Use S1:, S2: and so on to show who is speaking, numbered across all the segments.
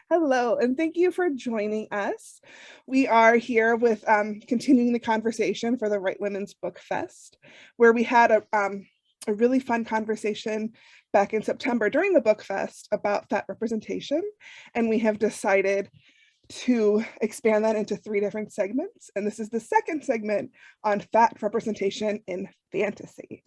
S1: Hello, and thank you for joining us. We are here with continuing the conversation for the Right Women's Book Fest, where we had a really fun conversation back in September during the Book Fest about fat representation, and we have decided to expand that into 3 different segments. And this is the second segment on fat representation in fantasy.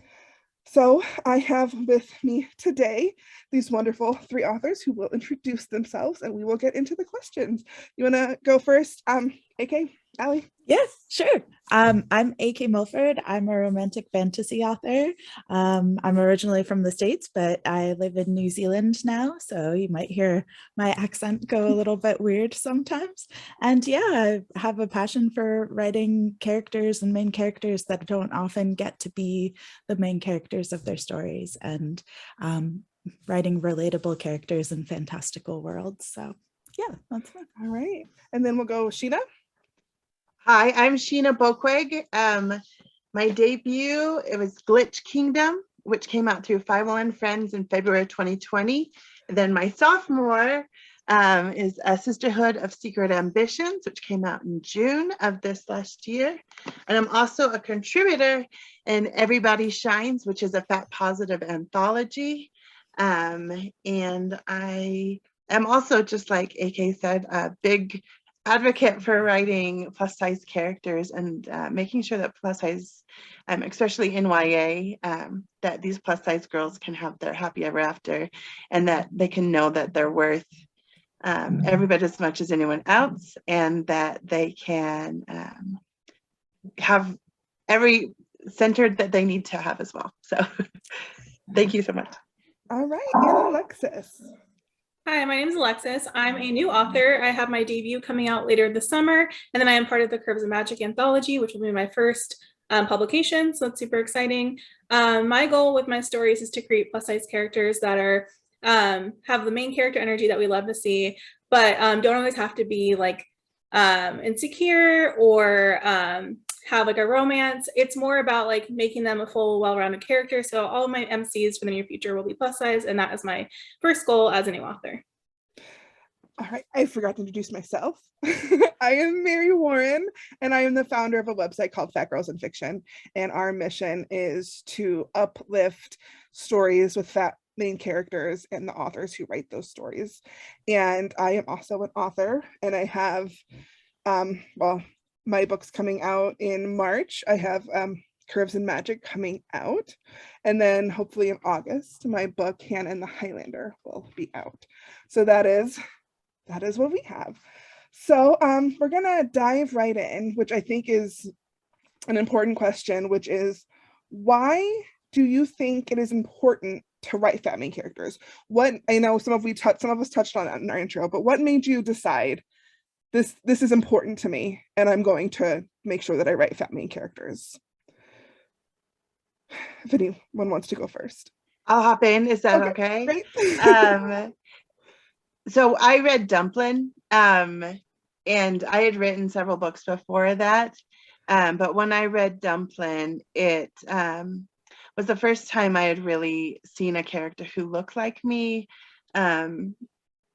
S1: So I have with me today these wonderful 3 authors who will introduce themselves and we will get into the questions. You want to go first, AK, Allie?
S2: Yes, sure. I'm AK Mulford. I'm a romantic fantasy author. I'm originally from the States, but I live in New Zealand now, so you might hear my accent go a little bit weird sometimes. And yeah, I have a passion for writing characters and main characters that don't often get to be the main characters of their stories, and writing relatable characters in fantastical worlds. So yeah, that's fun.
S1: All right. And then we'll go Sheena.
S3: Hi, I'm Sheena Bokweg. My debut, it was Glitch Kingdom, which came out through 501 Friends in February 2020. And then my sophomore is A Sisterhood of Secret Ambitions, which came out in June of this last year. And I'm also a contributor in Everybody Shines, which is a fat positive anthology. And I am also, just like AK said, a big advocate for writing plus size characters and making sure that plus size, especially in YA, that these plus size girls can have their happy ever after, and that they can know that they're worth every bit as much as anyone else, and that they can have every centered that they need to have as well. So thank you so much.
S1: All right, and Alexis.
S4: Hi, my name is Alexis. I'm a new author. I have my debut coming out later this summer, and then I am part of the Curves of Magic anthology, which will be my first publication, so that's super exciting. My goal with my stories is to create plus-size characters that are have the main character energy that we love to see, but don't always have to be like insecure or have like a romance. It's more about like making them a full, well-rounded character. So all of my MCs for the near future will be plus size, and that is my first goal as a new author.
S1: All right, I forgot to introduce myself. I am Mary Warren, and I am the founder of a website called Fat Girls in Fiction. And our mission is to uplift stories with fat main characters and the authors who write those stories. And I am also an author, and I have, well, my book's coming out in March. I have Curves and Magic coming out. And then hopefully in August, my book, Hannah and the Highlander, will be out. So that is what we have. So we're gonna dive right in, which I think is an important question, which is, why do you think it is important to write fat main characters? What, I know some of us touched on that in our intro, but what made you decide this is important to me and I'm going to make sure that I write fat main characters? If anyone wants to go first.
S3: I'll hop in. Is that okay?
S1: Great.
S3: So I read Dumplin', and I had written several books before that. But when I read Dumplin', it was the first time I had really seen a character who looked like me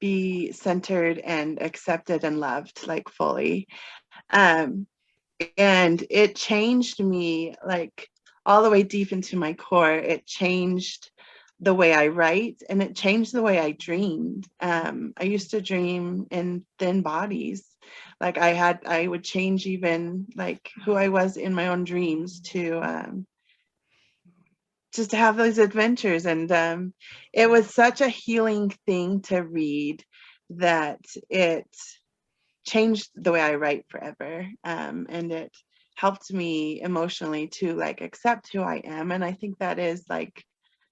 S3: be centered and accepted and loved, like, fully. And it changed me, like, all the way deep into my core. It changed the way I write, and it changed the way I dreamed. I used to dream in thin bodies. Like, I would change even like who I was in my own dreams to just to have those adventures. And it was such a healing thing to read that it changed the way I write forever. And it helped me emotionally to like accept who I am. And I think that is like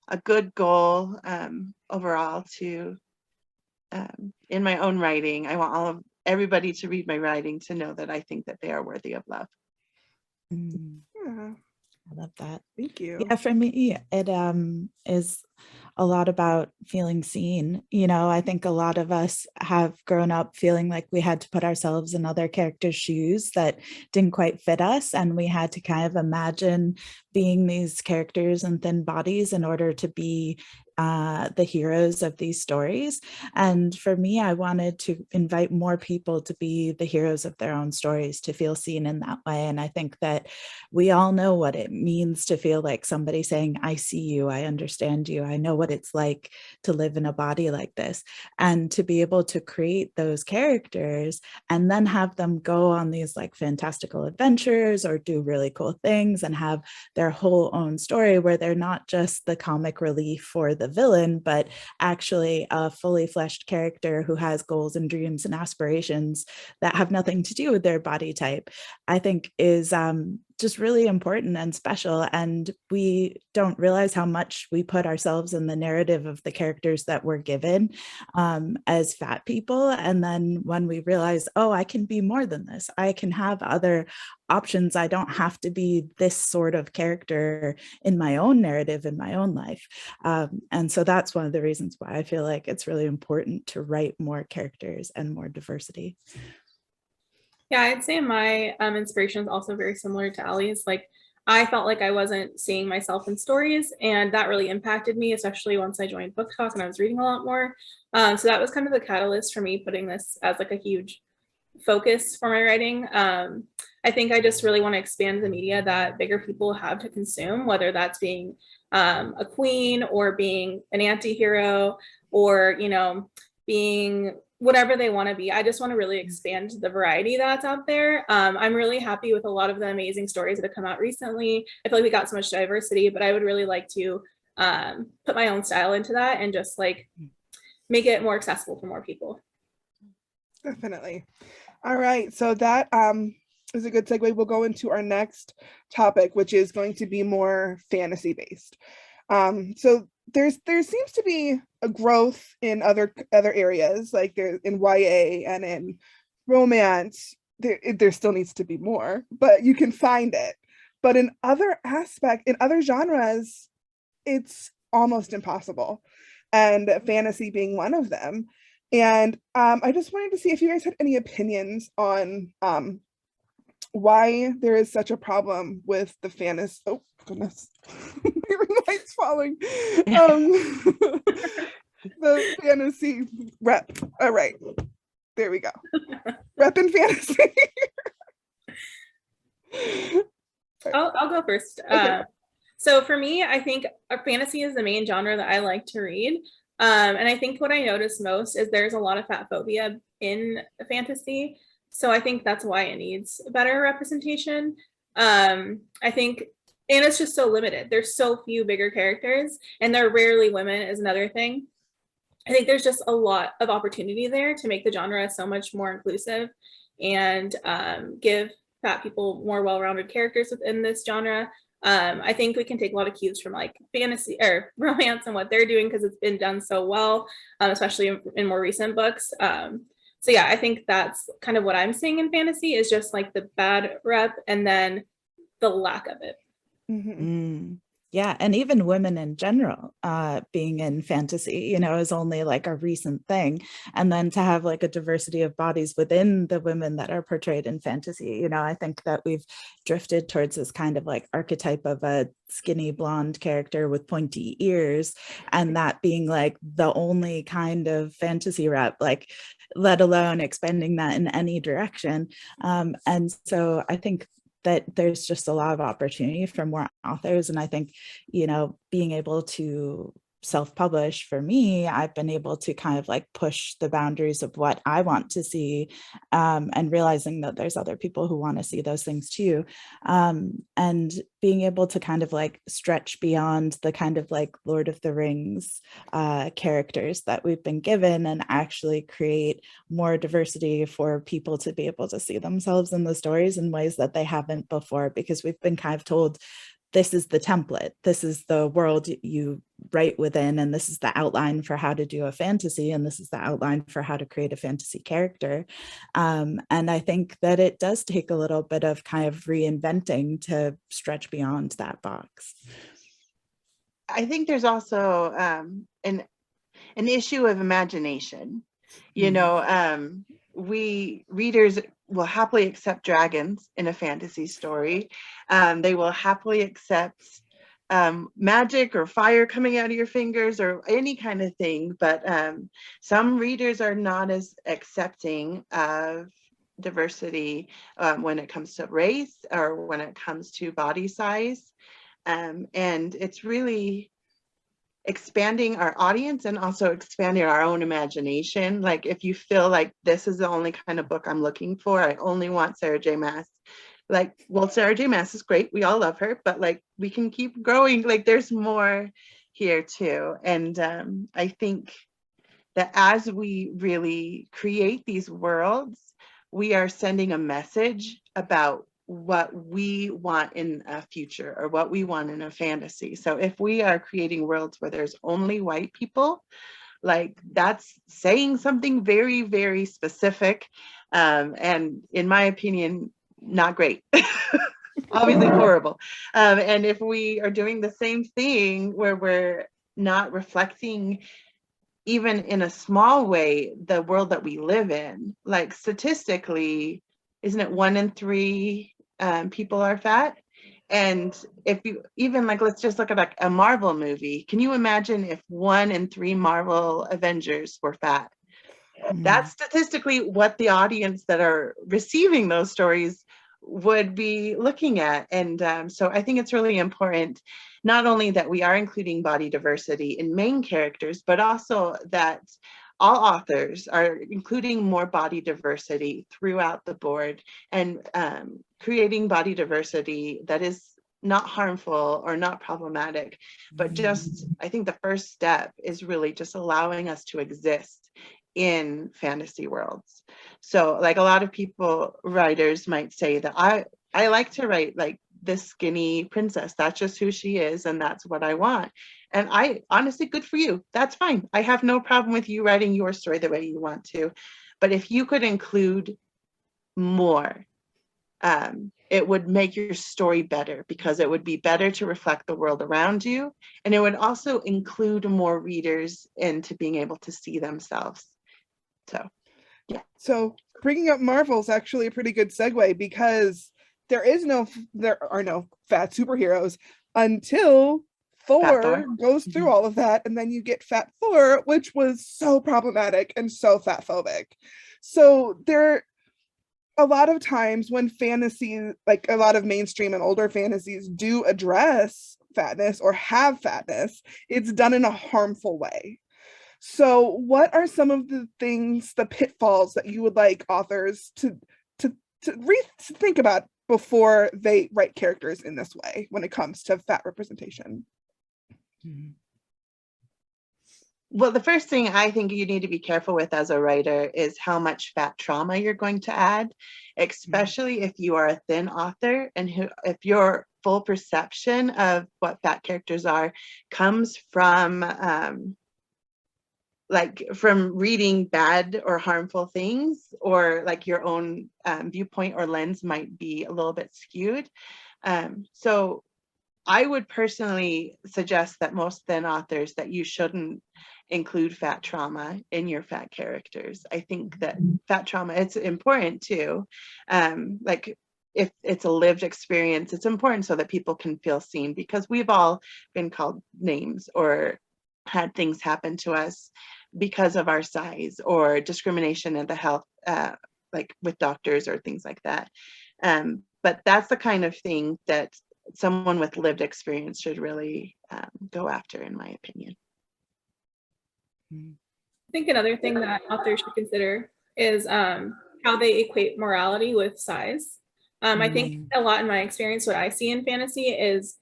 S3: a good goal overall to in my own writing. I want everybody to read my writing to know that I think that they are worthy of love.
S1: Yeah.
S2: I love that.
S1: Thank you.
S2: Yeah, for me, it is a lot about feeling seen. You know, I think a lot of us have grown up feeling like we had to put ourselves in other characters' shoes that didn't quite fit us, and we had to kind of imagine being these characters in thin bodies in order to be the heroes of these stories. And for me, I wanted to invite more people to be the heroes of their own stories, to feel seen in that way. And I think that we all know what it means to feel like somebody saying, I see you, I understand you, I know what it's like to live in a body like this. And to be able to create those characters and then have them go on these like fantastical adventures or do really cool things and have their whole own story where they're not just the comic relief for the villain, but actually a fully fleshed character who has goals and dreams and aspirations that have nothing to do with their body type, I think is just really important and special. And we don't realize how much we put ourselves in the narrative of the characters that we're given as fat people. And then when we realize, oh, I can be more than this, I can have other options. I don't have to be this sort of character in my own narrative, in my own life. And so that's one of the reasons why I feel like it's really important to write more characters and more diversity.
S4: Yeah, I'd say my inspiration is also very similar to Allie's. Like, I felt like I wasn't seeing myself in stories, and that really impacted me, especially once I joined Book Talk and I was reading a lot more. So that was kind of the catalyst for me putting this as like a huge focus for my writing. I think I just really want to expand the media that bigger people have to consume, whether that's being a queen or being an anti-hero or, you know, being whatever they want to be. I just want to really expand the variety that's out there. I'm really happy with a lot of the amazing stories that have come out recently. I feel like we got so much diversity, but I would really like to put my own style into that and just like make it more accessible for more people.
S1: Definitely. All right, so that is a good segue. We'll go into our next topic, which is going to be more fantasy based. So there seems to be a growth in other areas, like there in YA and in romance. There still needs to be more, but you can find it. But in other genres, it's almost impossible, and fantasy being one of them. And I just wanted to see if you guys had any opinions on why there is such a problem with the fantasy. Oh goodness, my light's falling. The fantasy rep. All right, there we go. Rep in fantasy.
S4: I'll go first.
S1: Okay.
S4: So for me, I think fantasy is the main genre that I like to read. And I think what I notice most is there's a lot of fat phobia in fantasy. So I think that's why it needs better representation. I think, and it's just so limited. There's so few bigger characters, and they're rarely women is another thing. I think there's just a lot of opportunity there to make the genre so much more inclusive and give fat people more well-rounded characters within this genre. I think we can take a lot of cues from like fantasy or romance and what they're doing because it's been done so well, especially in more recent books. So yeah, I think that's kind of what I'm seeing in fantasy is just like the bad rep and then the lack of it.
S1: Mm-hmm.
S2: Yeah, and even women in general being in fantasy, you know, is only like a recent thing. And then to have like a diversity of bodies within the women that are portrayed in fantasy, you know, I think that we've drifted towards this kind of like archetype of a skinny blonde character with pointy ears, and that being like the only kind of fantasy rep, like let alone expanding that in any direction. And so I think that there's just a lot of opportunity for more authors. And I think, you know, being able to self-publish for me, I've been able to kind of like push the boundaries of what I want to see, and realizing that there's other people who want to see those things too. And being able to kind of like stretch beyond the kind of like Lord of the Rings characters that we've been given and actually create more diversity for people to be able to see themselves in the stories in ways that they haven't before, because we've been kind of told this is the template, this is the world you write within, and this is the outline for how to do a fantasy, and this is the outline for how to create a fantasy character. And I think that it does take a little bit of kind of reinventing to stretch beyond that box.
S3: I think there's also an issue of imagination. You know, we readers will happily accept dragons in a fantasy story. They will happily accept magic or fire coming out of your fingers or any kind of thing. But some readers are not as accepting of diversity when it comes to race or when it comes to body size. And it's really expanding our audience and also expanding our own imagination. Like if you feel like this is the only kind of book I'm looking for, I only want Sarah J. Maas. Like, well, Sarah J. Maas is great. We all love her, but like we can keep growing. Like there's more here too. And I think that as we really create these worlds, we are sending a message about what we want in a future or what we want in a fantasy. So if we are creating worlds where there's only white people, like that's saying something very, very specific. And in my opinion, not great. Obviously horrible. And if we are doing the same thing where we're not reflecting even in a small way the world that we live in, like statistically, isn't it 1 in 3 people are fat? And if you even like, let's just look at like a Marvel movie. Can you imagine if 1 in 3 Marvel Avengers were fat? That's statistically what the audience that are receiving those stories would be looking at. And so I think it's really important, not only that we are including body diversity in main characters, but also that all authors are including more body diversity throughout the board and creating body diversity that is not harmful or not problematic, but just, I think the first step is really just allowing us to exist in fantasy worlds. So like a lot of people, writers might say that I like to write like this skinny princess. That's just who she is. And that's what I want. And I honestly, good for you. That's fine. I have no problem with you writing your story the way you want to. But if you could include more, it would make your story better because it would be better to reflect the world around you. And it would also include more readers into being able to see themselves. So, yeah.
S1: So bringing up Marvel is actually a pretty good segue because there are no fat superheroes until Thor goes through all of that, and then you get Fat Thor, which was so problematic and so fat phobic. So there, a lot of times when fantasy, like a lot of mainstream and older fantasies do address fatness or have fatness, it's done in a harmful way. So what are some of the things, the pitfalls that you would like authors to think about before they write characters in this way when it comes to fat representation?
S3: Well, the first thing I think you need to be careful with as a writer is how much fat trauma you're going to add, especially if you are a thin author and if your full perception of what fat characters are comes from like from reading bad or harmful things, or like your own viewpoint or lens might be a little bit skewed. So I would personally suggest that most thin authors that you shouldn't include fat trauma in your fat characters. I think that fat trauma, it's important too. Like if it's a lived experience, it's important so that people can feel seen, because we've all been called names or had things happen to us because of our size, or discrimination in the health, like with doctors or things like that. But that's the kind of thing that someone with lived experience should really go after, in my opinion.
S4: I think another thing that authors should consider is how they equate morality with size. I think a lot in my experience, what I see in fantasy is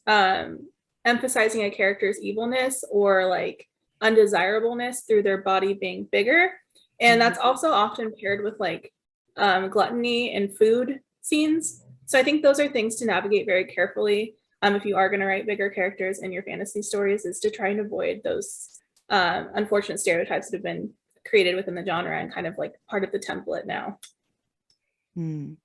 S4: emphasizing a character's evilness or like undesirableness through their body being bigger. And that's also often paired with like gluttony and food scenes. So I think those are things to navigate very carefully if you are going to write bigger characters in your fantasy stories, is to try and avoid those unfortunate stereotypes that have been created within the genre and kind of like part of the template now.
S2: And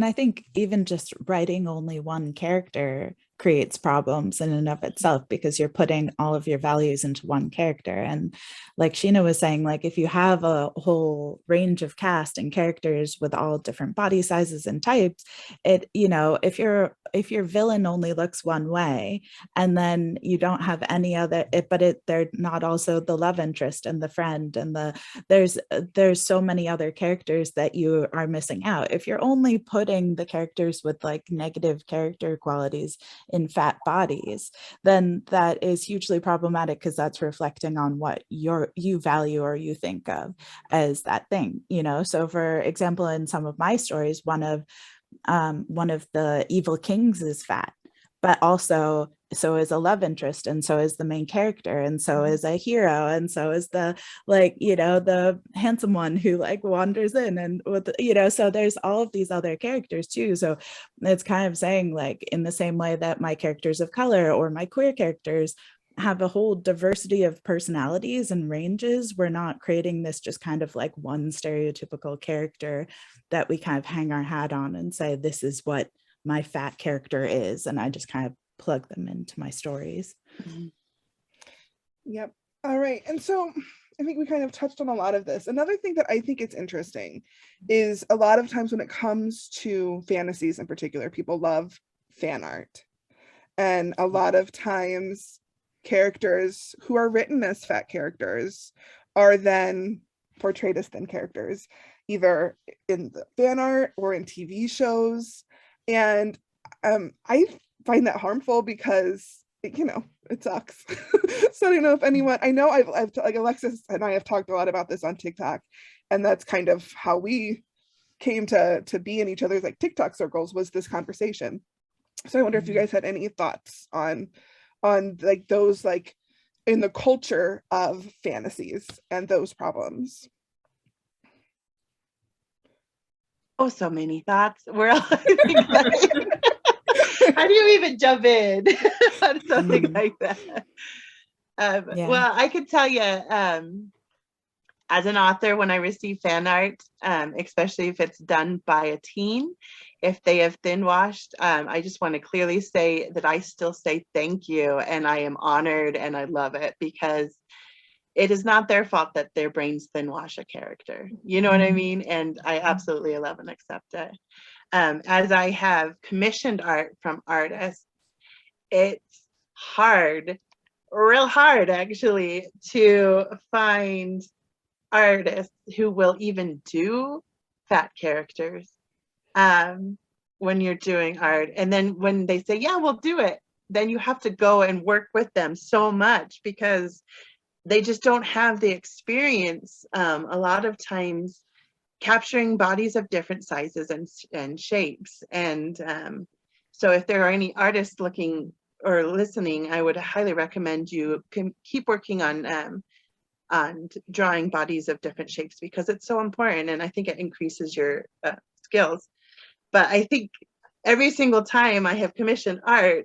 S2: I think even just writing only one character creates problems in and of itself, because you're putting all of your values into one character. And like Sheena was saying, like if you have a whole range of cast and characters with all different body sizes and types, it, you know, if your villain only looks one way, and then you don't have any other they're not also the love interest and the friend and there's so many other characters that you are missing out. If you're only putting the characters with like negative character qualities in fat bodies, then that is hugely problematic, because that's reflecting on what you value or you think of as that thing, you know. So for example, in some of my stories, one of the evil kings is fat, but also so is a love interest, and so is the main character, and so is a hero, and so is the, like, you know, the handsome one who like wanders in, and with, you know, so there's all of these other characters too. So it's kind of saying, like, in the same way that my characters of color or my queer characters have a whole diversity of personalities and ranges, we're not creating this just kind of like one stereotypical character that we kind of hang our hat on and say, this is what my fat character is, and I just kind of plug them into my stories.
S1: Yep. All right. And so I think we kind of touched on a lot of this. Another thing that I think is interesting is a lot of times when it comes to fantasies in particular, people love fan art. And a lot of times characters who are written as fat characters are then portrayed as thin characters, either in the fan art or in TV shows. And I find that harmful because it sucks. So I don't know if anyone, I know I've like Alexis and I have talked a lot about this on TikTok, and that's kind of how we came to be in each other's like TikTok circles, was this conversation. So I wonder if you guys had any thoughts on like those, like in the culture of fantasies and those problems.
S3: Oh, so many thoughts. We're all, how do you even jump in on something like that? Well, I could tell you, as an author, when I receive fan art, especially if it's done by a teen, if they have thin washed, I just want to clearly say that I still say thank you, and I am honored and I love it, because it is not their fault that their brains thin wash a character. You know what I mean? And I absolutely love and accept it. As I have commissioned art from artists, it's hard, real hard actually, to find artists who will even do fat characters when you're doing art. And then when they say, yeah, we'll do it, then you have to go and work with them so much, because they just don't have the experience a lot of times capturing bodies of different sizes and shapes. And so if there are any artists looking or listening, I would highly recommend you can keep working on drawing bodies of different shapes, because it's so important, and I think it increases your skills. But I think every single time I have commissioned art,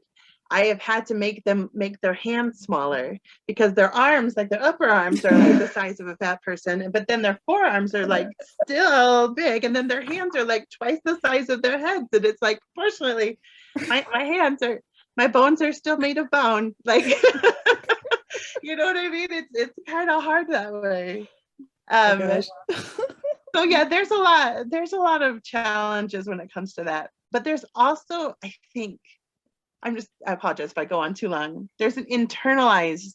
S3: I have had to make their hands smaller, because their arms, like their upper arms, are like the size of a fat person, but then their forearms are like still big, and then their hands are like twice the size of their heads. And it's like, fortunately, my bones are still made of bone, like you know what I mean? It's kind of hard that way. So yeah, there's a lot of challenges when it comes to that. But there's also, I think, I apologize if I go on too long. There's an internalized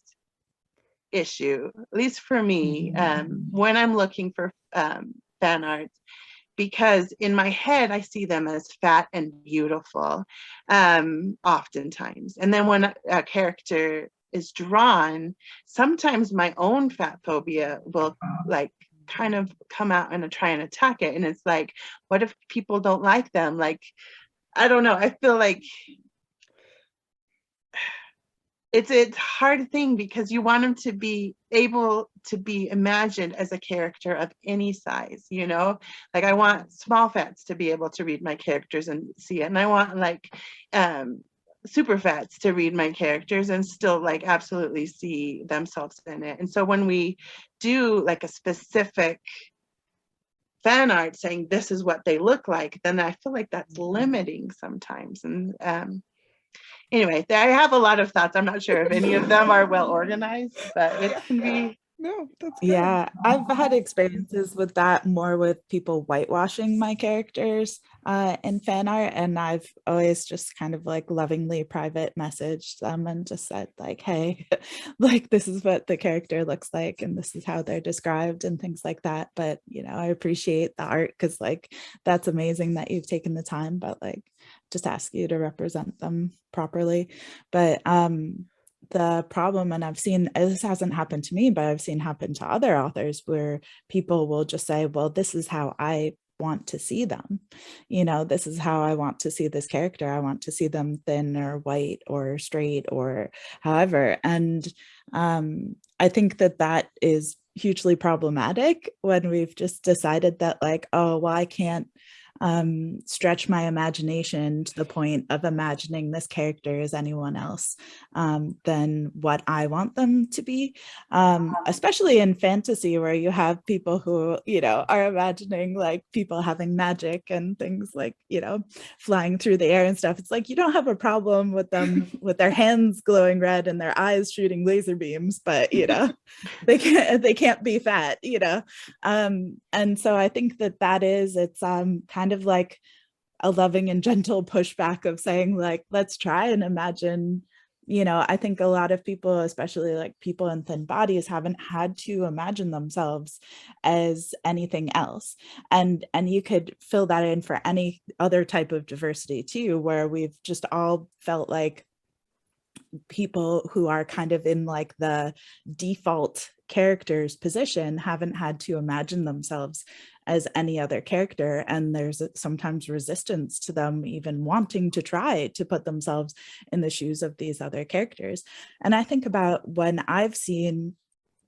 S3: issue, at least for me, when I'm looking for fan art, because in my head, I see them as fat and beautiful, oftentimes. And then when a character is drawn, sometimes my own fat phobia will like kind of come out and try and attack it. And it's like, what if people don't like them? Like, I don't know. I feel like it's a hard thing, because you want them to be able to be imagined as a character of any size, you know? Like, I want small fats to be able to read my characters and see it. And I want like super fats to read my characters and still like absolutely see themselves in it. And so when we do like a specific fan art saying this is what they look like, then I feel like that's limiting sometimes. And Anyway, I have a lot of thoughts. I'm not sure if any of them are well organized, but it can be.
S1: No, that's good.
S2: Yeah, I've had experiences with that more with people whitewashing my characters in fan art, and I've always just kind of like lovingly private messaged them and just said like, hey, like this is what the character looks like and this is how they're described and things like that. But you know, I appreciate the art because like that's amazing that you've taken the time, but like just ask you to represent them properly. But the problem, and I've seen this hasn't happened to me, but I've seen happen to other authors where people will just say, well, this is how I want to see them. You know, this is how I want to see this character. I want to see them thin or white or straight or however. And I think that that is hugely problematic when we've just decided that like, oh, well, I can't stretch my imagination to the point of imagining this character as anyone else than what I want them to be, especially in fantasy where you have people who, you know, are imagining like people having magic and things like, you know, flying through the air and stuff. It's like you don't have a problem with them with their hands glowing red and their eyes shooting laser beams, but you know, they can't be fat, you know. And so I think that that is, it's kind of like a loving and gentle pushback of saying like, let's try and imagine, you know, I think a lot of people, especially like people in thin bodies, haven't had to imagine themselves as anything else. And you could fill that in for any other type of diversity too, where we've just all felt like people who are kind of in like the default characters position haven't had to imagine themselves as any other character, and there's sometimes resistance to them even wanting to try to put themselves in the shoes of these other characters. And I think about when I've seen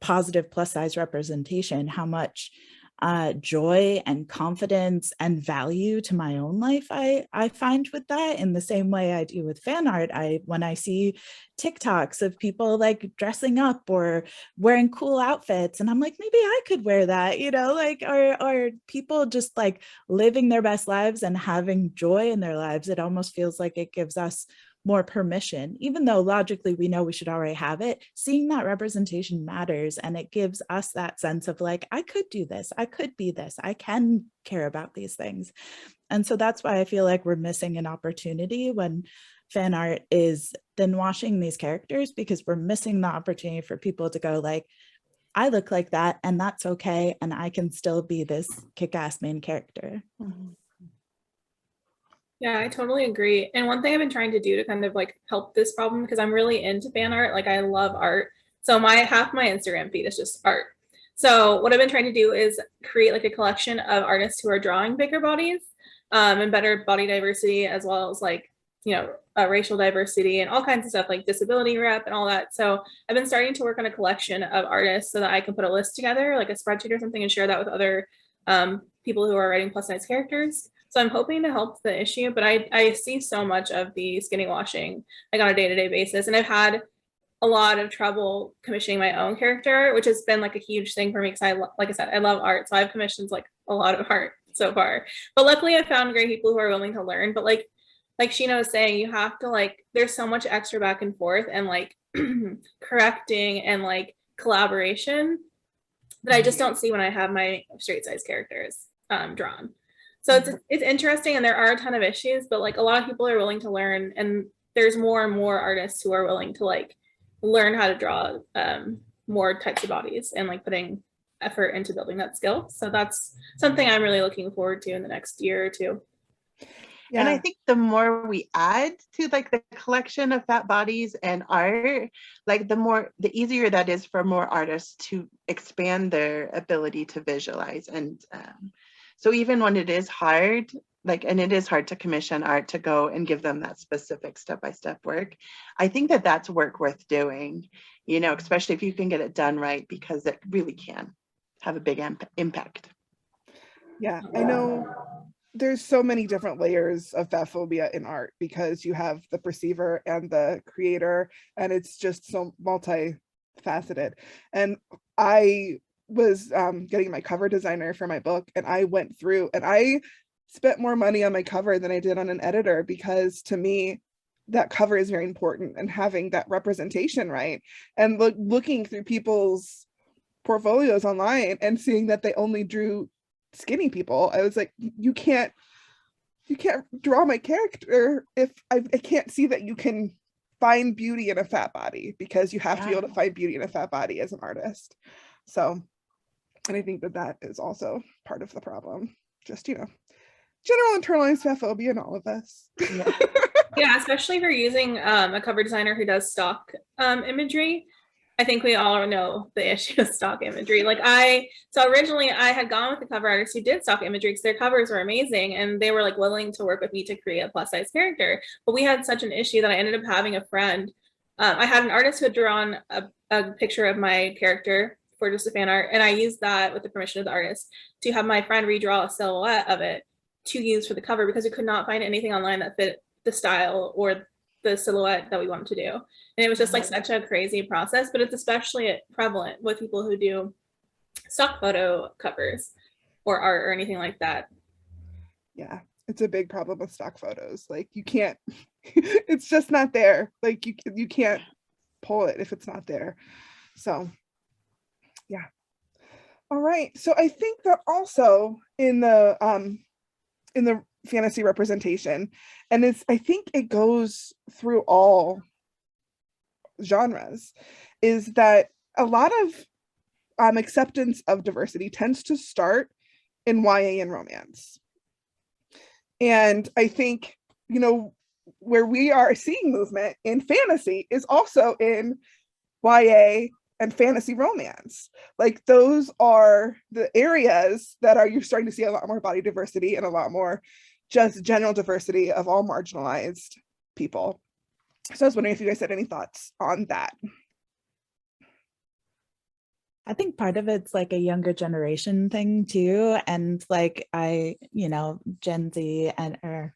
S2: positive plus size representation, how much joy and confidence and value to my own life I find with that, in the same way I do with fan art. When I see TikToks of people like dressing up or wearing cool outfits, and I'm like, maybe I could wear that, you know, like, or people just like living their best lives and having joy in their lives, it almost feels like it gives us more permission, even though logically we know we should already have it. Seeing that representation matters, and it gives us that sense of like, I could do this, I could be this, I can care about these things. And so that's why I feel like we're missing an opportunity when fan art is then washing these characters, because we're missing the opportunity for people to go like, I look like that and that's okay, and I can still be this kick-ass main character.
S4: Yeah, I totally agree. And one thing I've been trying to do to kind of like help this problem, because I'm really into fan art, like I love art. So half my Instagram feed is just art. So what I've been trying to do is create like a collection of artists who are drawing bigger bodies and better body diversity, as well as like, you know, racial diversity and all kinds of stuff like disability rep and all that. So I've been starting to work on a collection of artists so that I can put a list together, like a spreadsheet or something, and share that with other people who are writing plus size characters. So I'm hoping to help the issue, but I see so much of the skinny washing like on a day-to-day basis. And I've had a lot of trouble commissioning my own character, which has been like a huge thing for me because like I said, I love art. So I've commissioned like a lot of art so far. But luckily I found great people who are willing to learn. But like Sheena was saying, you have to like, there's so much extra back and forth and like correcting and like collaboration that I just don't see when I have my straight size characters drawn. So it's interesting, and there are a ton of issues, but like a lot of people are willing to learn, and there's more and more artists who are willing to like learn how to draw more types of bodies and like putting effort into building that skill. So that's something I'm really looking forward to in the next year or two.
S3: Yeah. And I think the more we add to like the collection of fat bodies and art, like the easier that is for more artists to expand their ability to visualize. And so even when it is hard, like, and it is hard to commission art to go and give them that specific step-by-step work, I think that that's work worth doing, you know, especially if you can get it done right, because it really can have a big impact.
S1: Yeah, I know there's so many different layers of fat phobia in art, because you have the perceiver and the creator, and it's just so multifaceted. And I was getting my cover designer for my book, and I went through and I spent more money on my cover than I did on an editor, because to me, that cover is very important, and having that representation right. And looking through people's portfolios online and seeing that they only drew skinny people, I was like, you can't draw my character if I can't see that you can find beauty in a fat body, because you have to be able to find beauty in a fat body as an artist. So, and I think that is also part of the problem. Just, general internalized fat phobia in all of us.
S4: Yeah, especially if you're using a cover designer who does stock imagery. I think we all know the issue of stock imagery. So originally I had gone with the cover artist who did stock imagery because their covers were amazing and they were like willing to work with me to create a plus size character. But we had such an issue that I ended up having a friend. I had an artist who had drawn a picture of my character for just a fan art, and I used that with the permission of the artist to have my friend redraw a silhouette of it to use for the cover, because we could not find anything online that fit the style or the silhouette that we wanted to do. And it was just like such a crazy process, but it's especially prevalent with people who do stock photo covers or art or anything like that.
S1: Yeah, it's a big problem with stock photos. Like, you can't, it's just not there. Like, you can't pull it if it's not there. So yeah. All right. So I think that also in the fantasy representation, and I think it goes through all genres, is that a lot of acceptance of diversity tends to start in YA and romance. And I think, where we are seeing movement in fantasy is also in YA and fantasy romance. Like, those are the areas that you're starting to see a lot more body diversity and a lot more just general diversity of all marginalized people. So I was wondering if you guys had any thoughts on that.
S2: I think part of it's like a younger generation thing too. And like Gen Z and our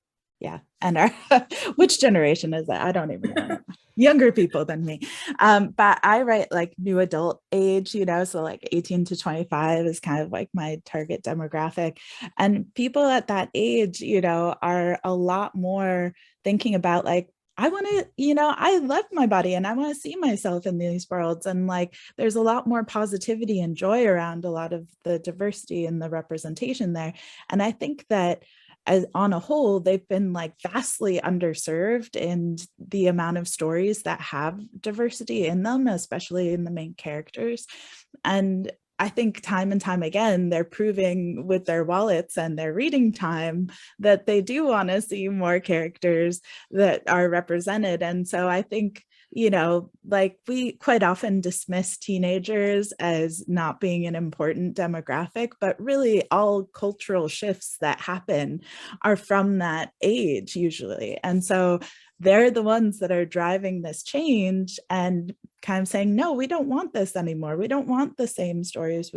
S2: which generation is that? I don't even know. Younger people than me. But I write like new adult age, so like 18 to 25 is kind of like my target demographic. And people at that age, are a lot more thinking about like, I want to, I love my body and I want to see myself in these worlds. And like, there's a lot more positivity and joy around a lot of the diversity and the representation there. And I think that on a whole, they've been like vastly underserved in the amount of stories that have diversity in them, especially in the main characters. And I think time and time again, they're proving with their wallets and their reading time that they do want to see more characters that are represented. And so I think, like, we quite often dismiss teenagers as not being an important demographic, but really all cultural shifts that happen are from that age usually. And so they're the ones that are driving this change and kind of saying, no, we don't want this anymore. We don't want the same stories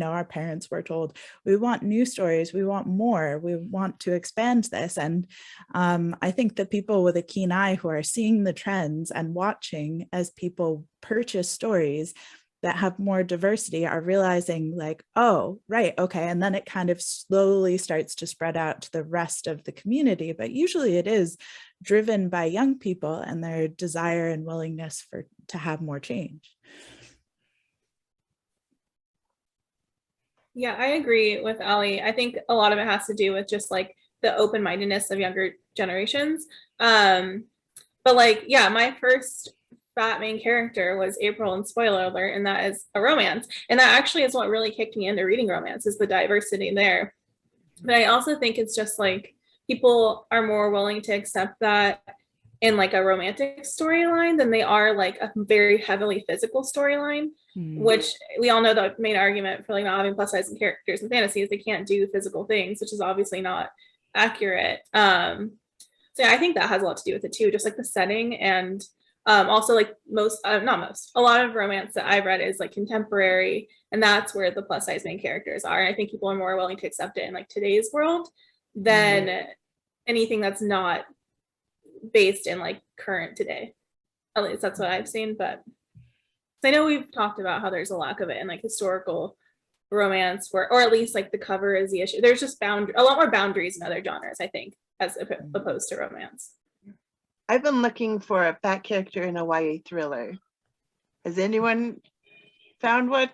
S2: our parents were told. We want new stories. We want more. We want to expand this. And I think that people with a keen eye who are seeing the trends and watching as people purchase stories that have more diversity are realizing like, oh, right, okay. And then it kind of slowly starts to spread out to the rest of the community. But usually it is driven by young people and their desire and willingness to have more change.
S4: Yeah, I agree with Ali. I think a lot of it has to do with just like the open-mindedness of younger generations. But like, yeah, my first fat main character was April in Spoiler Alert, and that is a romance. And that actually is what really kicked me into reading romance, is the diversity there. But I also think it's just like people are more willing to accept that in like a romantic storyline than they are like a very heavily physical storyline, which we all know the main argument for like not having plus size characters in fantasy is they can't do physical things, which is obviously not accurate. So yeah, I think that has a lot to do with it too, just like the setting. And also like a lot of romance that I've read is like contemporary, and that's where the plus size main characters are. And I think people are more willing to accept it in like today's world than anything that's not based in like current today. At least that's what I've seen. But I know we've talked about how there's a lack of it in like historical romance, or at least like the cover is the issue. There's just a lot more boundaries in other genres, I think, as opposed to romance.
S3: I've been looking for a fat character in a YA thriller. Has anyone found one?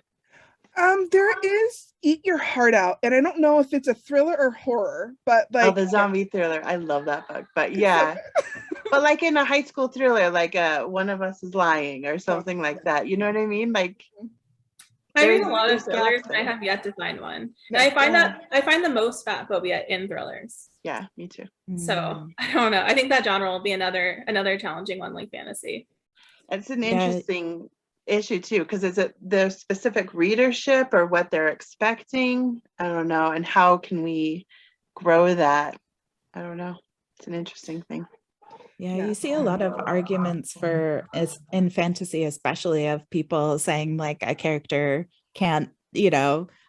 S1: There is Eat Your Heart Out, and I don't know if it's a thriller or horror, but
S3: Oh,
S1: like
S3: the zombie thriller. I love that book. But
S1: it's so
S3: yeah,
S1: good.
S3: but like in a high school thriller, like One of Us is Lying or something like that. You know what I mean? Like
S4: I read a lot of
S3: there's
S4: thrillers
S3: gaps
S4: and I
S3: there.
S4: have yet to find one.
S1: No.
S4: And I find the most fat phobia in thrillers.
S3: Yeah, me too.
S4: So I don't know. I think that genre will be another challenging one like fantasy.
S3: It's an
S2: Yeah.
S3: interesting issue too, because is it the specific readership or what they're expecting? I don't know. And how can we grow that? I don't know. It's an interesting thing.
S2: Yeah,
S1: Yeah.
S2: you see a lot of arguments for as in fantasy, especially of people saying like a character can't,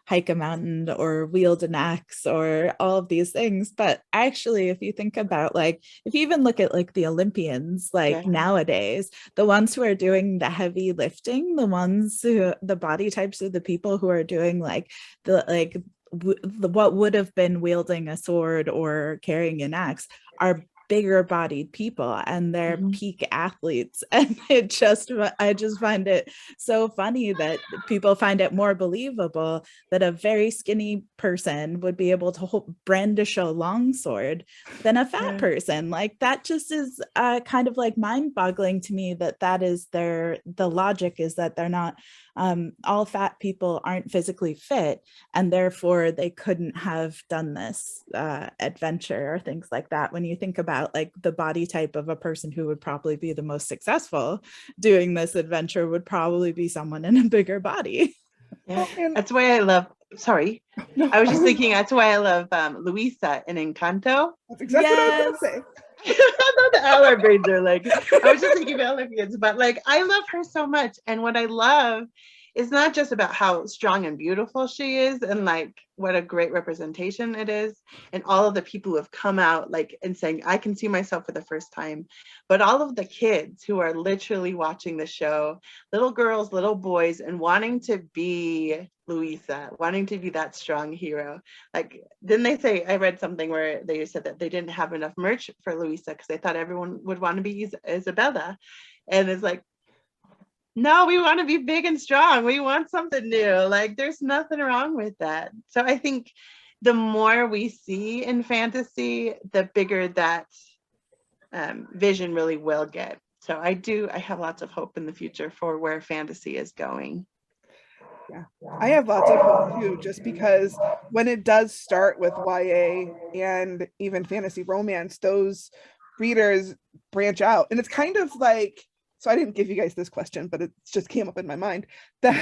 S2: hike a mountain or wield an axe or all of these things. But actually, if you think about like, if you even look at like the Olympians, like
S3: Yeah.
S2: nowadays, the ones who are doing the heavy lifting, the body types of the people who are doing like what would have been wielding a sword or carrying an axe are bigger bodied people and they're peak athletes. And I just find it so funny that people find it more believable that a very skinny person would be able to brandish a longsword than a fat person. Like that just is kind of like mind boggling to me that is the logic is that they're not all fat people aren't physically fit and therefore they couldn't have done this adventure or things like that. When you think about like the body type of a person who would probably be the most successful doing this adventure would probably be someone in a bigger body.
S3: Yeah.
S1: Well,
S3: That's why I love, sorry.
S1: no,
S3: I was just thinking that's why I love Luisa in Encanto.
S1: that's exactly what I
S2: Yes.
S1: was gonna say.
S3: I know the our brains are like, I was just thinking about Olympians, but like I love her so much. And what I love is not just about how strong and beautiful she is and like what a great representation it is, and all of the people who have come out like and saying, I can see myself for the first time, but all of the kids who are literally watching the show, little girls, little boys, and wanting to be Luisa, wanting to be that strong hero. Like, didn't they say, I read something where they said that they didn't have enough merch for Luisa because they thought everyone would want to be Isabella. And it's like, no, we want to be big and strong. We want something new. Like, there's nothing wrong with that. So I think the more we see in fantasy, the bigger that vision really will get. So I have lots of hope in the future for where fantasy is going.
S1: Yeah, I have lots of hope too, just because when it does start with YA and even fantasy romance, those readers branch out. And it's kind of like, so I didn't give you guys this question, but it just came up in my mind that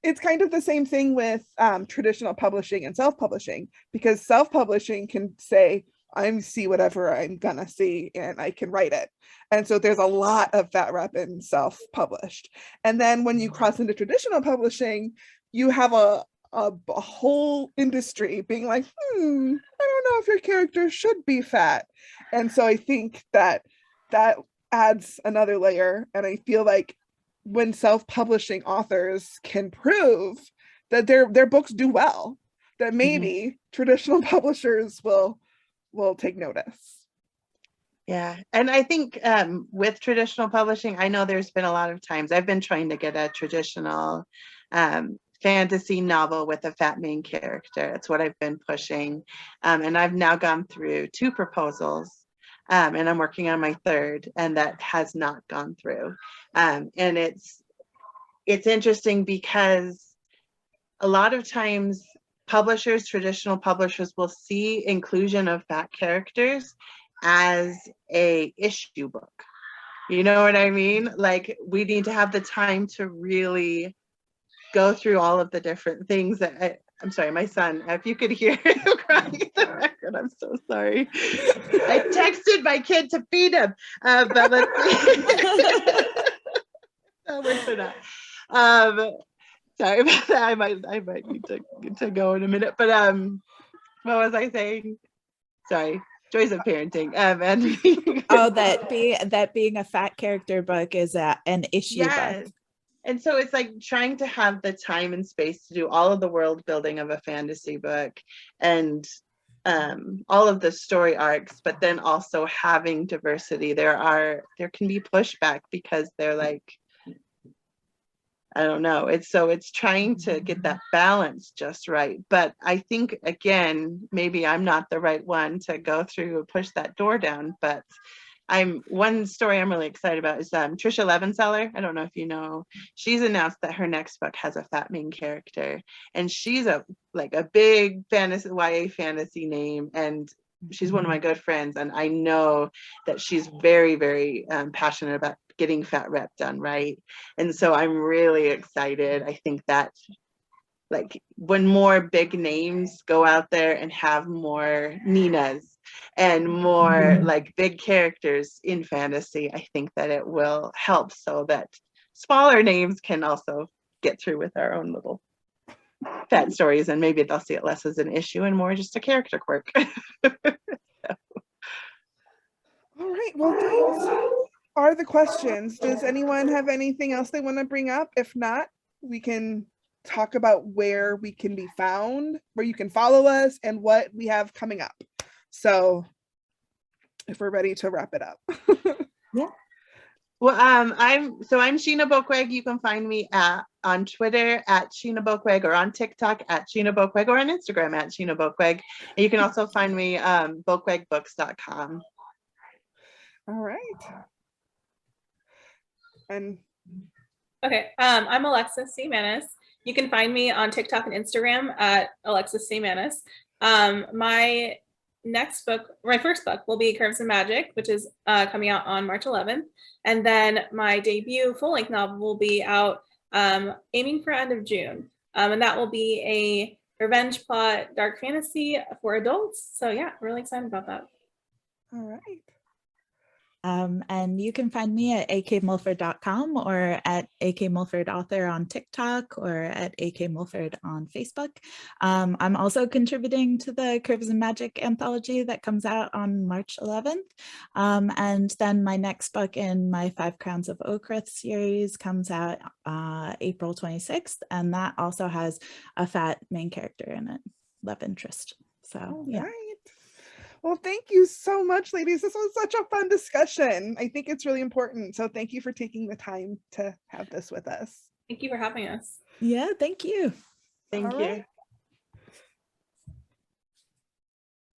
S1: it's kind of the same thing with traditional publishing and self-publishing, because self-publishing can say, I'm see whatever I'm gonna see and I can write it. And so there's a lot of fat rep in self-published. And then when you cross into traditional publishing, you have a whole industry being like, I don't know if your character should be fat. And so I think that adds another layer. And I feel like when self-publishing authors can prove that their books do well, that maybe traditional publishers will take notice.
S3: Yeah. And I think with traditional publishing, I know there's been a lot of times I've been trying to get a traditional fantasy novel with a fat main character. It's what I've been pushing. And I've now gone through 2 proposals. And I'm working on my 3rd, and that has not gone through. And it's interesting because a lot of times traditional publishers will see inclusion of fat characters as a issue book. You know what I mean? Like, we need to have the time to really go through all of the different things that I'm sorry, my son, if you could hear him crying in the background, I'm so sorry. I texted my kid to feed him, but let's see. That works or not. Sorry about that. I might need to go in a minute. But what was I saying? Sorry. Joys of parenting.
S2: That being a fat character book is an issue book.
S3: And so it's like trying to have the time and space to do all of the world building of a fantasy book and all of the story arcs, but then also having diversity. There can be pushback because they're like, I don't know. It's trying to get that balance just right. But I think, again, maybe I'm not the right one to go through and push that door down. But one story I'm really excited about is Trisha Levenseller. I don't know if you know. She's announced that her next book has a fat main character, and she's a big fantasy YA fantasy name, and she's one of my good friends, and I know that she's very, very passionate about getting fat rep done right. And so I'm really excited. I think that when more big names go out there and have more Ninas and more big characters in fantasy, I think that it will help so that smaller names can also get through with our own little fat stories, and maybe they'll see it less as an issue and more just a character quirk.
S1: All right, well, those are the questions. Does anyone have anything else they want to bring up? If not, we can talk about where we can be found, where you can follow us, and what we have coming up. So if we're ready to wrap it up.
S2: Yeah.
S3: Well, I'm Sheena Bokweg. You can find me on Twitter at Sheena Bokweg, or on TikTok at Sheena Bokweg, or on Instagram at Sheena Bokweg. And you can also find me bokwegbooks.com.
S1: All right. And
S4: okay, I'm Alexis C. Maness. You can find me on TikTok and Instagram at Alexis C. Maness. My first book will be Curves and Magic, which is coming out on March 11th. And then my debut full-length novel will be out aiming for end of June. And that will be a revenge plot, dark fantasy for adults. So yeah, really excited about that.
S1: all right.
S2: And you can find me at akmulford.com or at akmulfordauthor on TikTok or at akmulford on Facebook. I'm also contributing to the Curves and Magic anthology that comes out on March 11th. And then my next book in my 5 Crowns of Oakrith series comes out April 26th. And that also has a fat main character in it, love interest. So, yeah.
S1: Right. Well, thank you so much, ladies. This was such a fun discussion. I think it's really important. So thank you for taking the time to have this with us.
S4: Thank you for having us.
S2: Yeah, thank you.
S3: Thank you.